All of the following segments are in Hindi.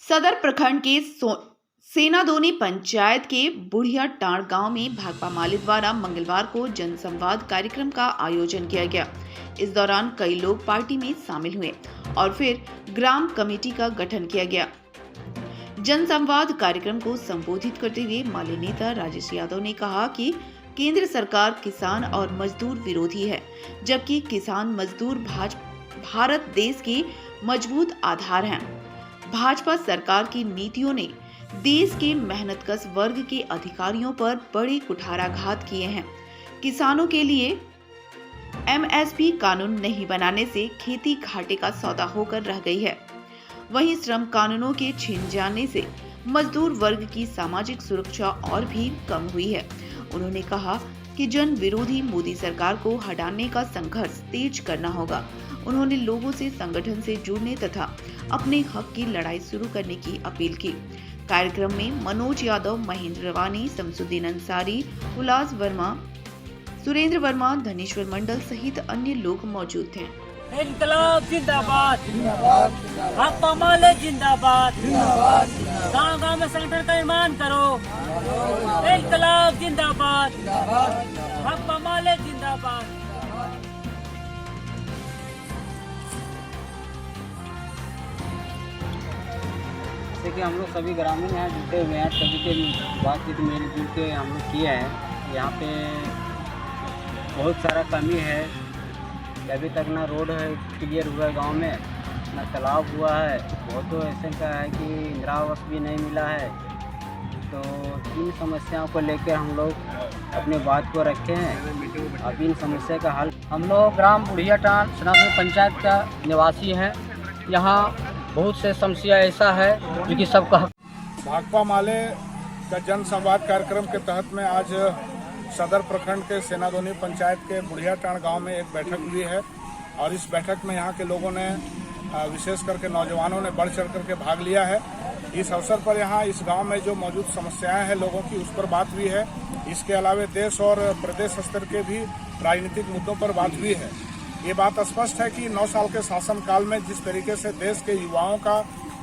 सदर प्रखंड के सेनादोनी पंचायत के बुढ़िया टांड गांव में भाकपा माले द्वारा मंगलवार को जनसंवाद कार्यक्रम का आयोजन किया गया। इस दौरान कई लोग पार्टी में शामिल हुए और फिर ग्राम कमेटी का गठन किया गया। जनसंवाद कार्यक्रम को संबोधित करते हुए माले नेता राजेश यादव ने कहा कि केंद्र सरकार किसान और मजदूर विरोधी है, जबकि किसान मजदूर भारत देश के मजबूत आधार हैं। भाजपा सरकार की नीतियों ने देश के मेहनतकश वर्ग के अधिकारियों पर बड़े कुठाराघात किए हैं। किसानों के लिए एमएसपी कानून नहीं बनाने से खेती घाटे का सौदा होकर रह गई है। वहीं श्रम कानूनों के छिन जाने से मजदूर वर्ग की सामाजिक सुरक्षा और भी कम हुई है। उन्होंने कहा कि जन विरोधी मोदी सरकार को हटाने का संघर्ष तेज करना होगा। उन्होंने लोगों से संगठन से जुड़ने तथा अपने हक की लड़ाई शुरू करने की अपील की। कार्यक्रम में मनोज यादव, महेंद्र वानी, शमसुद्दीन अंसारी, उल्लास वर्मा, सुरेंद्र वर्मा, धनेश्वर मंडल सहित अन्य लोग मौजूद थे। इनकलाब जिंदाबाद, भाकपा माले जिंदाबाद, गांव-गांव में संगठन का निर्माण करो। इनकलाब जिंदाबाद, भाकपा माले जिंदाबाद। जैसे कि हम लोग सभी ग्रामीण यहाँ जुटे हुए हैं, सभी के बातचीत मिलजुल के हम लोग किए हैं। यहाँ पे बहुत सारा कमी है, अभी तक ना रोड है क्लियर हुआ है गांव में, ना तालाब हुआ है। बहुत तो ऐसे का है कि इंदिरा आवास भी नहीं मिला है। तो इन समस्याओं को लेकर हम लोग अपने बात को रखे हैं। अब इन समस्या का हल, हम लोग ग्राम बुढ़िया टांड सेनादोनी पंचायत का निवासी हैं। यहाँ बहुत से समस्या ऐसा है जो कि सबका भाकपा माले का जन संवाद कार्यक्रम के तहत में आज सदर प्रखंड के सेनादोनी पंचायत के बुढ़िया टांड गांव में एक बैठक हुई है और इस बैठक में यहाँ के लोगों ने विशेष करके नौजवानों ने बढ़ चढ़ करके भाग लिया है। इस अवसर पर यहाँ इस गांव में जो मौजूद समस्याएं हैं लोगों की, उस पर बात हुई है। इसके अलावा देश और प्रदेश स्तर के भी राजनीतिक मुद्दों पर बात हुई है। ये बात स्पष्ट है कि 9 साल के शासनकाल में जिस तरीके से देश के युवाओं का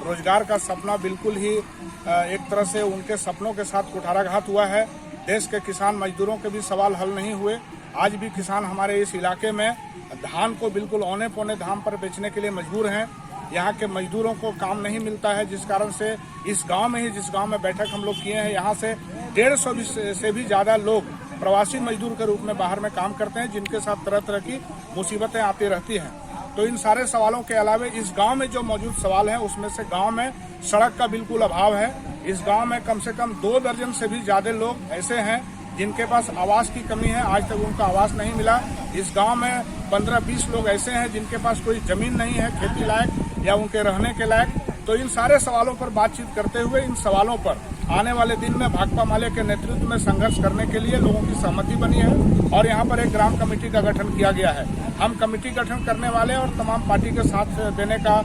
रोजगार का सपना बिल्कुल ही एक तरह से उनके सपनों के साथ कुठाराघात हुआ है। देश के किसान मजदूरों के भी सवाल हल नहीं हुए। आज भी किसान हमारे इस इलाके में धान को बिल्कुल औने पौने दाम पर बेचने के लिए मजबूर हैं। यहाँ के मजदूरों को काम नहीं मिलता है, जिस कारण से इस गांव में ही, जिस गांव में बैठक हम लोग किए हैं, यहाँ से 150 से भी ज़्यादा लोग प्रवासी मजदूर के रूप में बाहर में काम करते हैं, जिनके साथ तरह तरह की मुसीबतें आती रहती हैं। तो इन सारे सवालों के अलावा इस गांव में जो मौजूद सवाल है, उसमें से गांव में सड़क का बिल्कुल अभाव है। इस गांव में कम से कम 2 दर्जन से भी ज्यादा लोग ऐसे हैं जिनके पास आवास की कमी है, आज तक उनका आवास नहीं मिला। इस गांव में 15-20 लोग ऐसे हैं जिनके पास कोई जमीन नहीं है खेती लायक या उनके रहने के लायक। तो इन सारे सवालों पर बातचीत करते हुए इन सवालों पर आने वाले दिन में भाकपा माले के नेतृत्व में संघर्ष करने के लिए लोगों की सहमति बनी है और यहाँ पर एक ग्राम कमेटी का गठन किया गया है। हम कमेटी गठन करने वाले और तमाम पार्टी के साथ देने का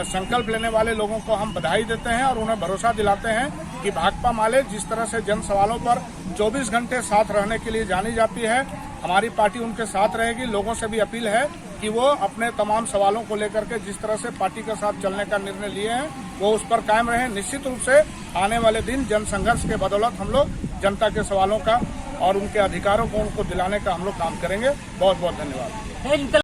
संकल्प लेने वाले लोगों को हम बधाई देते हैं और उन्हें भरोसा दिलाते हैं कि भाकपा माले जिस तरह से जन सवालों पर 24 घंटे साथ रहने के लिए जानी जाती है, हमारी पार्टी उनके साथ रहेगी। लोगों से भी अपील है कि वो अपने तमाम सवालों को लेकर के जिस तरह से पार्टी के साथ चलने का निर्णय लिए हैं वो उस पर कायम रहें। निश्चित रूप से आने वाले दिन जन संघर्ष के बदौलत हम लोग जनता के सवालों का और उनके अधिकारों को उनको दिलाने का हम लोग काम करेंगे। बहुत बहुत धन्यवाद।